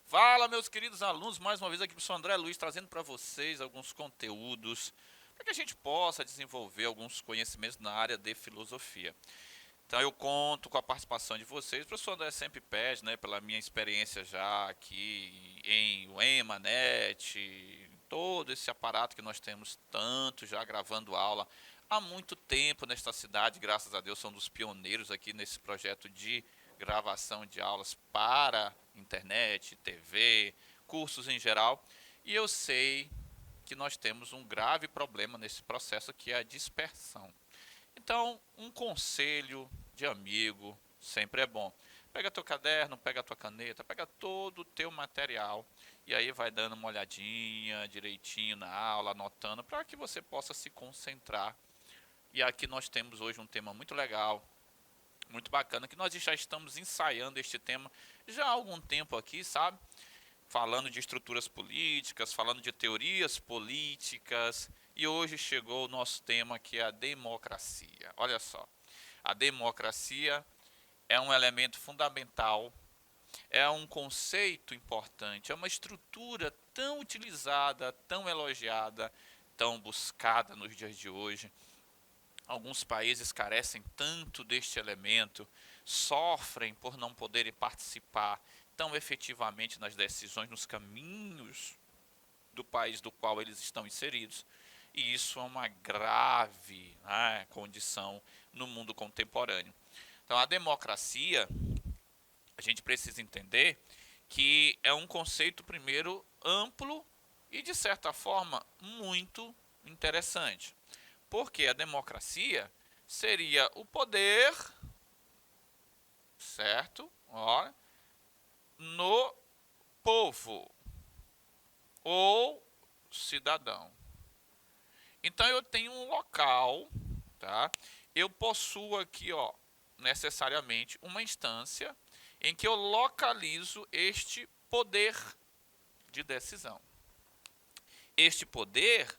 Fala, meus queridos alunos, mais uma vez aqui o professor André Luiz trazendo para vocês alguns conteúdos para que a gente possa desenvolver alguns conhecimentos na área de filosofia. Então eu conto com a participação de vocês. O professor André sempre pede, né, pela minha experiência já aqui em UEMA, NET, todo esse aparato que nós temos tanto já gravando aula há muito tempo nesta cidade, graças a Deus, são dos pioneiros aqui nesse projeto de gravação de aulas para internet, TV, cursos em geral. E eu sei que nós temos um grave problema nesse processo, que é a dispersão. Então, um conselho de amigo sempre é bom. Pega teu caderno, pega tua caneta, pega todo o teu material e aí vai dando uma olhadinha direitinho na aula, anotando, para que você possa se concentrar. E aqui nós temos hoje um tema muito legal, muito bacana, que nós já estamos ensaiando este tema já há algum tempo aqui, sabe? Falando de estruturas políticas, falando de teorias políticas, e hoje chegou o nosso tema, que é a democracia. Olha só, a democracia é um elemento fundamental, é um conceito importante, é uma estrutura tão utilizada, tão elogiada, tão buscada nos dias de hoje. Alguns países carecem tanto deste elemento, sofrem por não poderem participar tão efetivamente nas decisões, nos caminhos do país do qual eles estão inseridos. E isso é uma grave, né, condição no mundo contemporâneo. Então, a democracia, a gente precisa entender que é um conceito, primeiro, amplo e, de certa forma, muito interessante. Porque a democracia seria o poder, certo? Olha, no povo ou cidadão. Então eu tenho um local, tá? Eu possuo aqui, ó, necessariamente uma instância em que eu localizo este poder de decisão. Este poder,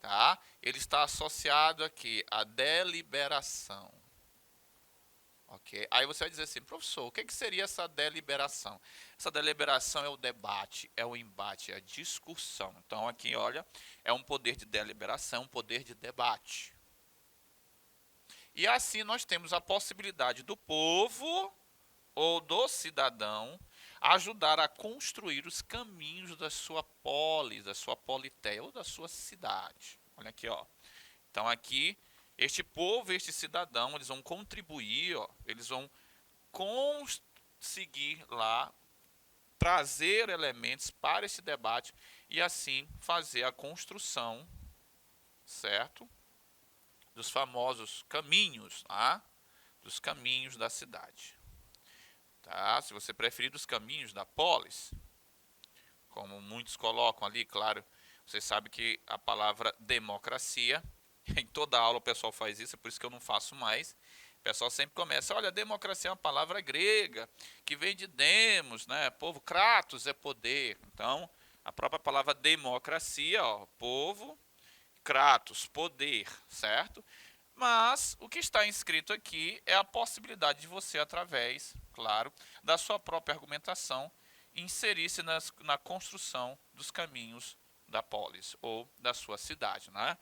tá? Ele está associado aqui à deliberação. Ok? Aí você vai dizer assim, professor, o que seria essa deliberação? Essa deliberação é o debate, é o embate, é a discussão. Então aqui, olha, é um poder de deliberação, um poder de debate. E assim nós temos a possibilidade do povo ou do cidadão ajudar a construir os caminhos da sua polis, da sua politeia ou da sua cidade. Olha aqui, ó. Então aqui este povo, este cidadão, eles vão contribuir, ó, eles vão conseguir lá trazer elementos para esse debate e assim fazer a construção, certo? Dos famosos caminhos, tá? Dos caminhos da cidade. Tá? Se você preferir, dos caminhos da polis, como muitos colocam ali, claro, você sabe que a palavra democracia, em toda aula o pessoal faz isso, é por isso que eu não faço mais. O pessoal sempre começa, olha, democracia é uma palavra grega, que vem de demos, né? Povo, kratos é poder. Então, a própria palavra democracia, ó, povo, kratos, poder, certo? Mas o que está inscrito aqui é a possibilidade de você, através, claro, da sua própria argumentação, inserir-se na construção dos caminhos da polis ou da sua cidade, né?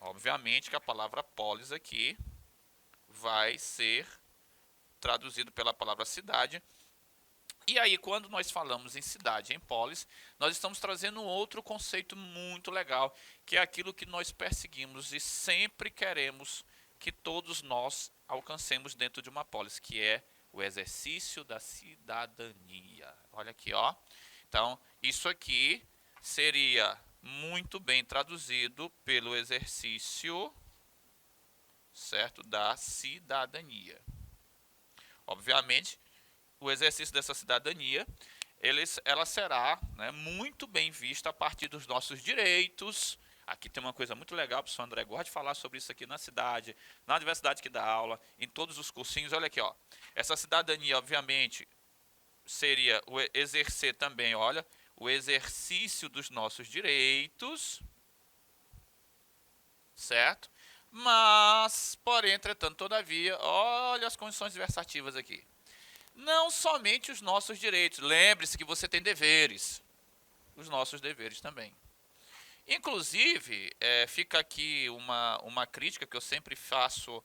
Obviamente que a palavra polis aqui vai ser traduzido pela palavra cidade. E aí, quando nós falamos em cidade, em polis, nós estamos trazendo um outro conceito muito legal, que é aquilo que nós perseguimos e sempre queremos que todos nós alcancemos dentro de uma polis, que é o exercício da cidadania. Olha aqui, ó. Então, isso aqui seria muito bem traduzido pelo exercício, certo, da cidadania. Obviamente, o exercício dessa cidadania, ela será, né, muito bem vista a partir dos nossos direitos. Aqui tem uma coisa muito legal, o professor André gosta de falar sobre isso aqui na cidade, na universidade que dá aula, em todos os cursinhos. Olha aqui, ó. Essa cidadania, obviamente, seria o exercer também, olha, o exercício dos nossos direitos, certo? Mas, porém, entretanto, todavia, olha as condições versativas aqui. Não somente os nossos direitos, lembre-se que você tem deveres, os nossos deveres também. Inclusive, fica aqui uma crítica que eu sempre faço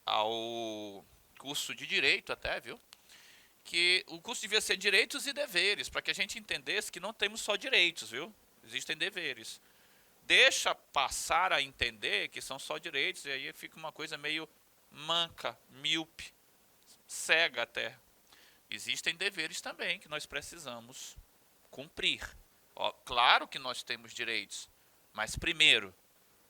ao curso de Direito até, viu? Que o curso devia ser Direitos e Deveres, para que a gente entendesse que não temos só direitos, viu? Existem deveres. Deixa passar a entender que são só direitos, e aí fica uma coisa meio manca, míope, cega até. Existem deveres também que nós precisamos cumprir. Ó, claro que nós temos direitos, mas primeiro,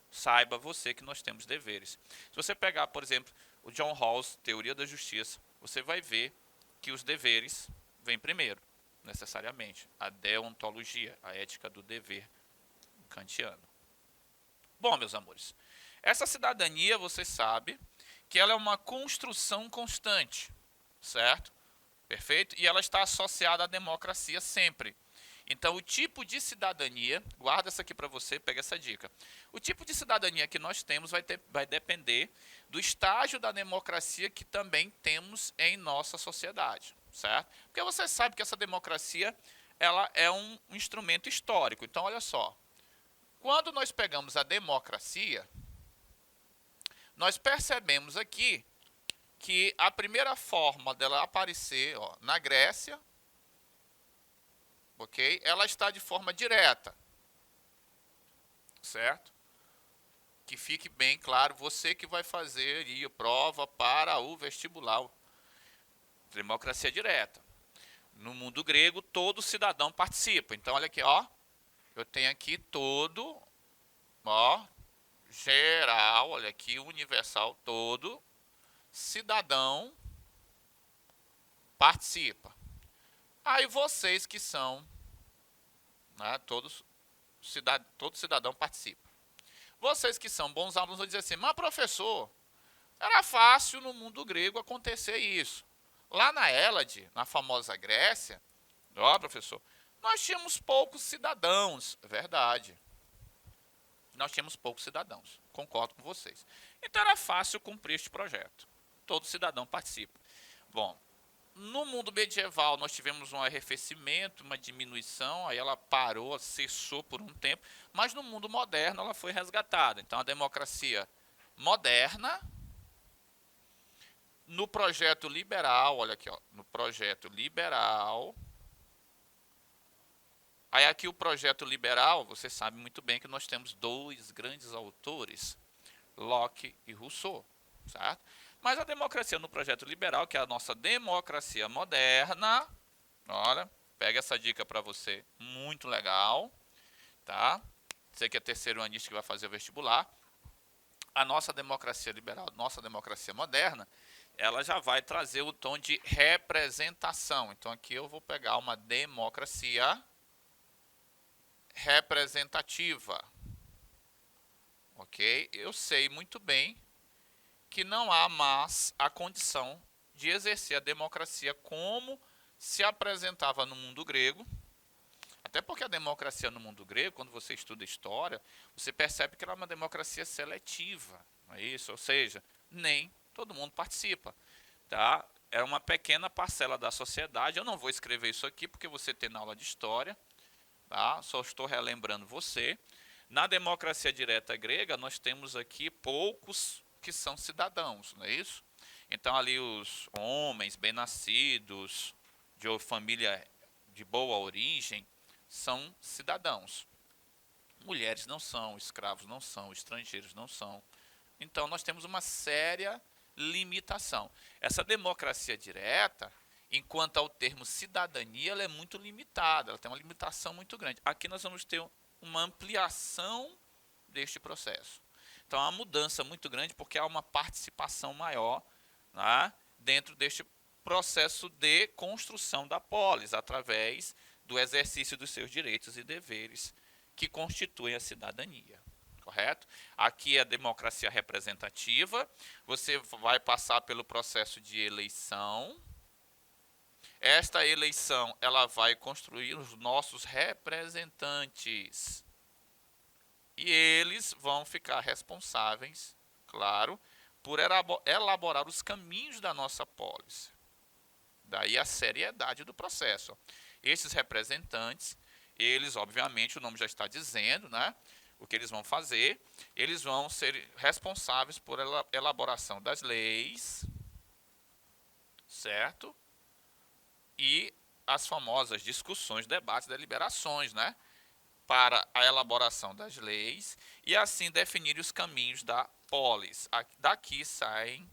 saiba você que nós temos deveres. Se você pegar, por exemplo, o John Rawls, Teoria da Justiça, você vai ver que os deveres vêm primeiro, necessariamente. A deontologia, a ética do dever kantiano. Bom, meus amores, essa cidadania, você sabe que ela é uma construção constante, certo? Perfeito? E ela está associada à democracia sempre. Então, o tipo de cidadania, guarda essa aqui para você, pega essa dica. O tipo de cidadania que nós temos vai depender do estágio da democracia que também temos em nossa sociedade, certo? Porque você sabe que essa democracia, ela é um instrumento histórico. Então, olha só, quando nós pegamos a democracia, nós percebemos aqui que a primeira forma dela aparecer, ó, na Grécia, ok? Ela está de forma direta, certo? Que fique bem claro, você que vai fazer a prova para o vestibular. Democracia direta. No mundo grego, todo cidadão participa. Então, olha aqui, ó. Eu tenho aqui todo, ó, geral, olha aqui, universal, todo cidadão participa. Aí vocês que são, né, todo cidadão participa. Vocês que são bons alunos vão dizer assim, mas professor, era fácil no mundo grego acontecer isso. Lá na Hélade, na famosa Grécia, ó professor, nós tínhamos poucos cidadãos, é verdade. Nós tínhamos poucos cidadãos, concordo com vocês. Então era fácil cumprir este projeto. Todo cidadão participa. Bom, no mundo medieval nós tivemos um arrefecimento, uma diminuição, aí ela parou, cessou por um tempo, mas no mundo moderno ela foi resgatada. Então a democracia moderna, no projeto liberal, olha aqui, ó, no projeto liberal. Aí aqui o projeto liberal, você sabe muito bem que nós temos dois grandes autores, Locke e Rousseau, certo? Mas a democracia no projeto liberal, que é a nossa democracia moderna, olha, pega essa dica para você, muito legal, tá? Você que é terceiro anista que vai fazer o vestibular, a nossa democracia liberal, nossa democracia moderna, ela já vai trazer o tom de representação. Então aqui eu vou pegar uma democracia representativa, ok? Eu sei muito bem que não há mais a condição de exercer a democracia como se apresentava no mundo grego, até porque a democracia no mundo grego, quando você estuda história, você percebe que ela é uma democracia seletiva, não é isso? Ou seja, nem todo mundo participa, tá? É uma pequena parcela da sociedade. Eu não vou escrever isso aqui porque você tem na aula de história, tá? Só estou relembrando você. Na democracia direta grega, nós temos aqui poucos que são cidadãos, não é isso? Então ali os homens bem-nascidos, de família de boa origem, são cidadãos. Mulheres não são, escravos não são, estrangeiros não são. Então nós temos uma séria limitação. Essa democracia direta, enquanto ao termo cidadania, ela é muito limitada, ela tem uma limitação muito grande. Aqui nós vamos ter uma ampliação deste processo. Então há uma mudança muito grande porque há uma participação maior, né, dentro deste processo de construção da polis, através do exercício dos seus direitos e deveres que constituem a cidadania. Correto? Aqui é a democracia representativa, você vai passar pelo processo de eleição. Esta eleição, ela vai construir os nossos representantes. E eles vão ficar responsáveis, claro, por elaborar os caminhos da nossa polis. Daí a seriedade do processo. Esses representantes, eles, obviamente, o nome já está dizendo, né? O que eles vão fazer, eles vão ser responsáveis por elaboração das leis, certo? E as famosas discussões, debates, deliberações, né? Para a elaboração das leis e assim definir os caminhos da polis. Daqui saem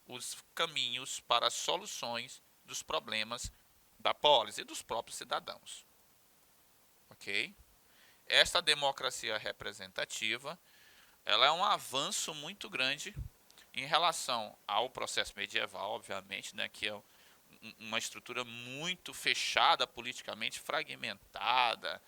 os caminhos para as soluções dos problemas da polis e dos próprios cidadãos. Ok? Esta democracia representativa, ela é um avanço muito grande em relação ao processo medieval, obviamente, né, que é uma estrutura muito fechada politicamente, fragmentada,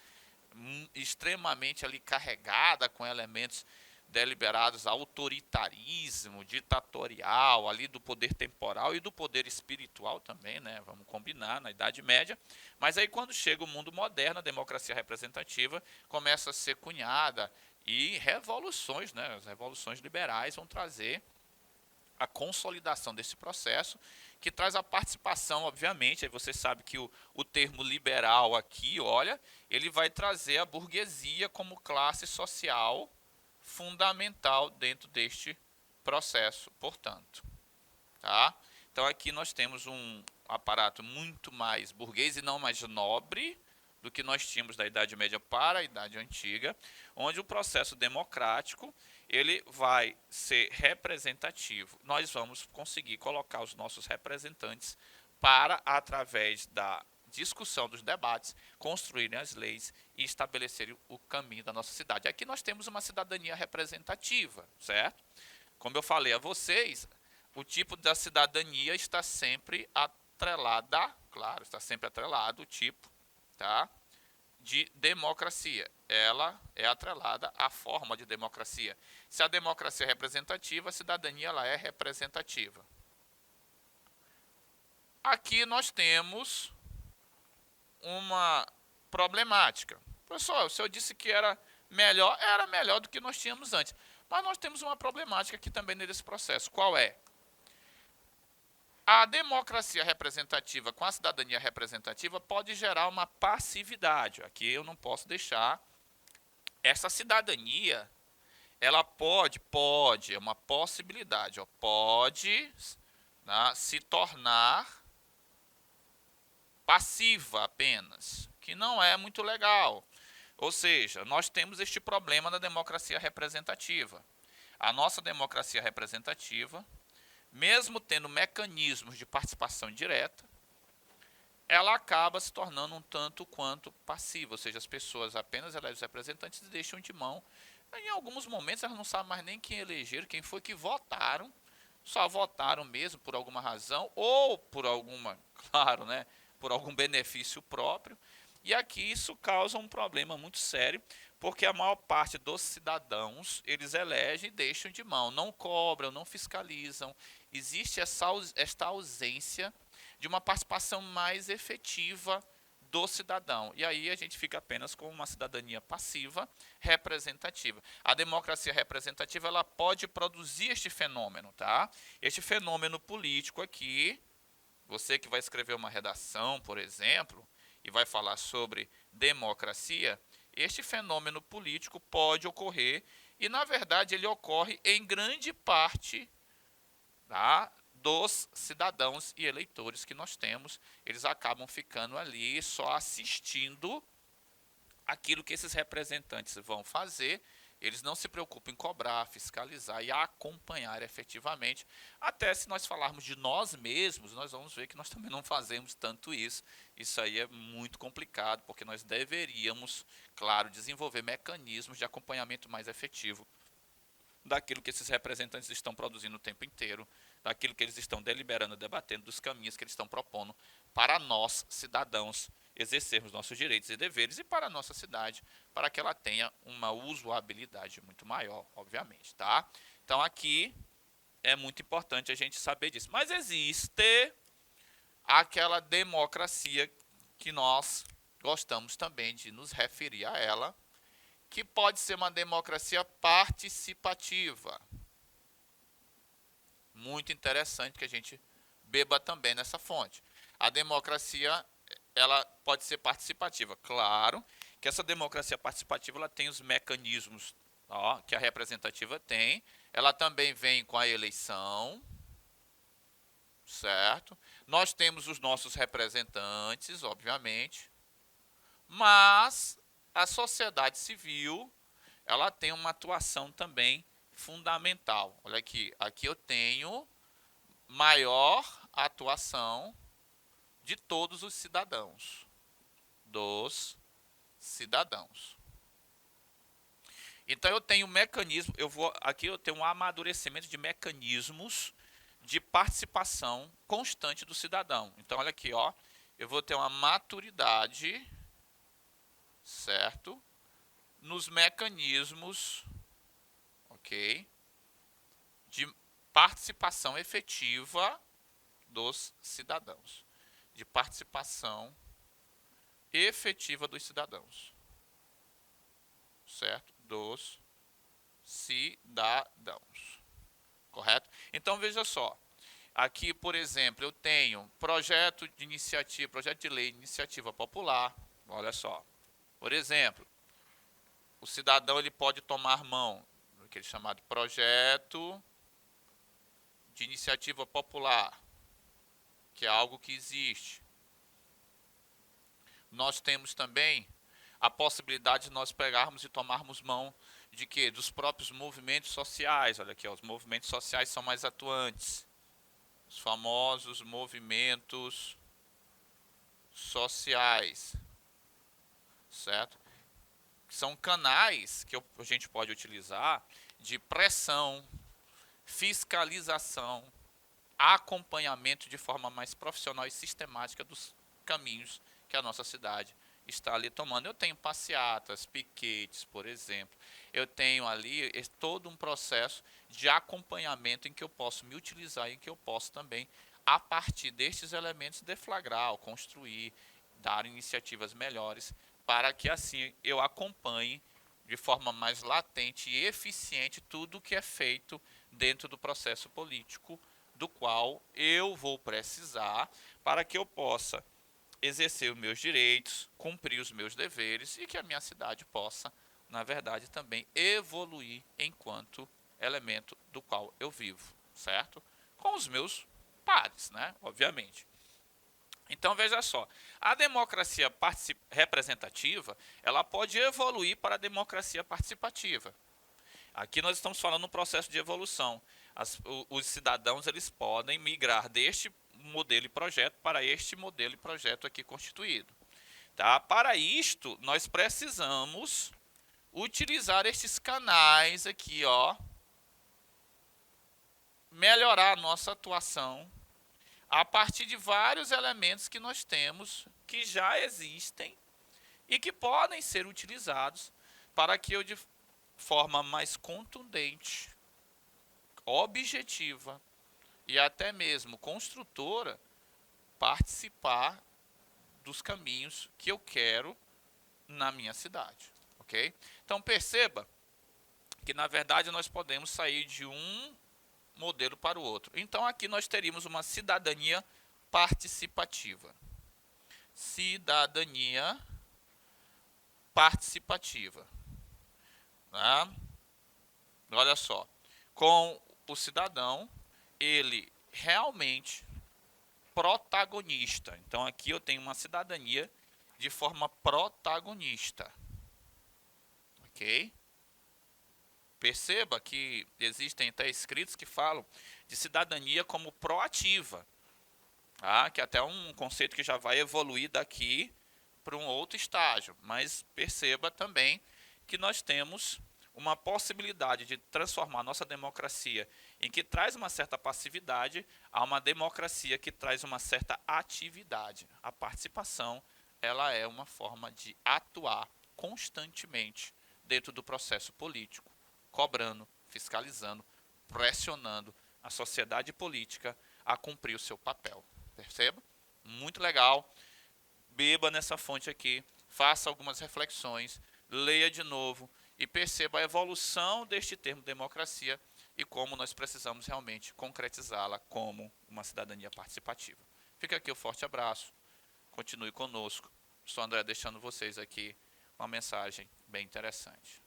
extremamente ali carregada com elementos deliberados, autoritarismo, ditatorial, ali do poder temporal e do poder espiritual também, né? Vamos combinar, na Idade Média. Mas aí quando chega o mundo moderno, a democracia representativa começa a ser cunhada e revoluções, né? As revoluções liberais vão trazer a consolidação desse processo, que traz a participação, obviamente, aí você sabe que o termo liberal aqui, olha, ele vai trazer a burguesia como classe social fundamental dentro deste processo, portanto. Tá? Então aqui nós temos um aparato muito mais burguês e não mais nobre do que nós tínhamos da Idade Média para a Idade Antiga, onde o processo democrático ele vai ser representativo. Nós vamos conseguir colocar os nossos representantes para, através da discussão dos debates, construírem as leis e estabelecerem o caminho da nossa cidade. Aqui nós temos uma cidadania representativa, certo? Como eu falei a vocês, o tipo da cidadania está sempre atrelada, claro, está sempre atrelado o tipo, tá? De democracia. Ela é atrelada à forma de democracia. Se a democracia é representativa, a cidadania ela é representativa. Aqui nós temos uma problemática. Pessoal, se eu disse que era melhor do que nós tínhamos antes. Mas nós temos uma problemática aqui também nesse processo. Qual é? A democracia representativa com a cidadania representativa pode gerar uma passividade. Aqui eu não posso deixar. Essa cidadania, ela pode, é uma possibilidade, ó, pode, né, se tornar passiva apenas, que não é muito legal. Ou seja, nós temos este problema da democracia representativa. A nossa democracia representativa, mesmo tendo mecanismos de participação direta, ela acaba se tornando um tanto quanto passiva, ou seja, as pessoas apenas elegem os representantes e deixam de mão. Em alguns momentos elas não sabem mais nem quem elegeram, quem foi que votaram, só votaram mesmo por alguma razão, ou por alguma, claro, né, por algum benefício próprio. E aqui isso causa um problema muito sério, porque a maior parte dos cidadãos, eles elegem e deixam de mão, não cobram, não fiscalizam. Existe esta ausência de uma participação mais efetiva do cidadão. E aí a gente fica apenas com uma cidadania passiva, representativa. A democracia representativa ela pode produzir este fenômeno, tá? Este fenômeno político aqui, você que vai escrever uma redação, por exemplo, e vai falar sobre democracia, este fenômeno político pode ocorrer e, na verdade, ele ocorre em grande parte, tá, dos cidadãos e eleitores que nós temos. Eles acabam ficando ali só assistindo aquilo que esses representantes vão fazer. Eles não se preocupam em cobrar, fiscalizar e acompanhar efetivamente. Até se nós falarmos de nós mesmos, nós vamos ver que nós também não fazemos tanto isso. Isso aí é muito complicado, porque nós deveríamos, claro, desenvolver mecanismos de acompanhamento mais efetivo daquilo que esses representantes estão produzindo o tempo inteiro, daquilo que eles estão deliberando, debatendo, dos caminhos que eles estão propondo para nós, cidadãos, exercermos nossos direitos e deveres e para a nossa cidade, para que ela tenha uma usabilidade muito maior, obviamente, tá? Então aqui é muito importante a gente saber disso. Mas existe aquela democracia que nós gostamos também de nos referir a ela, que pode ser uma democracia participativa. Muito interessante que a gente beba também nessa fonte. A democracia, ela pode ser participativa. Claro que essa democracia participativa ela tem os mecanismos que a representativa tem. Ela também vem com a eleição, certo? Nós temos os nossos representantes, obviamente, mas a sociedade civil, ela tem uma atuação também fundamental. Olha aqui eu tenho maior atuação de todos os cidadãos, Então eu tenho mecanismo, aqui eu tenho um amadurecimento de mecanismos de participação constante do cidadão. Então olha aqui, eu vou ter uma maturidade, certo? Nos mecanismos, ok, de participação efetiva dos cidadãos, de participação efetiva dos cidadãos, certo? Dos cidadãos, correto? Então veja só, aqui por exemplo eu tenho projeto de lei de iniciativa popular. Olha só, por exemplo, o cidadão ele pode tomar mão do que é chamado projeto de iniciativa popular, que é algo que existe. Nós temos também a possibilidade de nós pegarmos e tomarmos mão de quê? Dos próprios movimentos sociais. Olha aqui, os movimentos sociais são mais atuantes. Os famosos movimentos sociais, certo? São canais que a gente pode utilizar de pressão, fiscalização, acompanhamento de forma mais profissional e sistemática dos caminhos que a nossa cidade está ali tomando. Eu tenho passeatas, piquetes, por exemplo. Eu tenho ali todo um processo de acompanhamento em que eu posso me utilizar e em que eu posso também, a partir destes elementos, deflagrar, construir, dar iniciativas melhores, para que assim eu acompanhe de forma mais latente e eficiente tudo o que é feito dentro do processo político, do qual eu vou precisar para que eu possa exercer os meus direitos, cumprir os meus deveres e que a minha cidade possa, na verdade, também evoluir enquanto elemento do qual eu vivo, certo? Com os meus pares, né? Obviamente. Então veja só, a democracia representativa, ela pode evoluir para a democracia participativa. Aqui nós estamos falando um processo de evolução. Os cidadãos eles podem migrar deste modelo e projeto para este modelo e projeto aqui constituído. Tá? Para isto, nós precisamos utilizar estes canais aqui, melhorar a nossa atuação a partir de vários elementos que nós temos, que já existem e que podem ser utilizados para que eu, de forma mais contundente, objetiva e até mesmo construtora, participar dos caminhos que eu quero na minha cidade, ok? Então perceba que na verdade nós podemos sair de um modelo para o outro. Então aqui nós teríamos uma cidadania participativa. Cidadania participativa. Né? Olha só, com o cidadão, ele realmente protagonista. Então aqui eu tenho uma cidadania de forma protagonista. Ok? Perceba que existem até escritos que falam de cidadania como proativa. Tá? Que é até um conceito que já vai evoluir daqui para um outro estágio. Mas perceba também que nós temos uma possibilidade de transformar nossa democracia em que traz uma certa passividade a uma democracia que traz uma certa atividade. A participação, ela é uma forma de atuar constantemente dentro do processo político, cobrando, fiscalizando, pressionando a sociedade política a cumprir o seu papel. Perceba? muito legal. Beba nessa fonte aqui, faça algumas reflexões, leia de novo e perceba a evolução deste termo democracia e como nós precisamos realmente concretizá-la como uma cidadania participativa. Fica aqui o forte abraço, continue conosco. Sou André deixando vocês aqui uma mensagem bem interessante.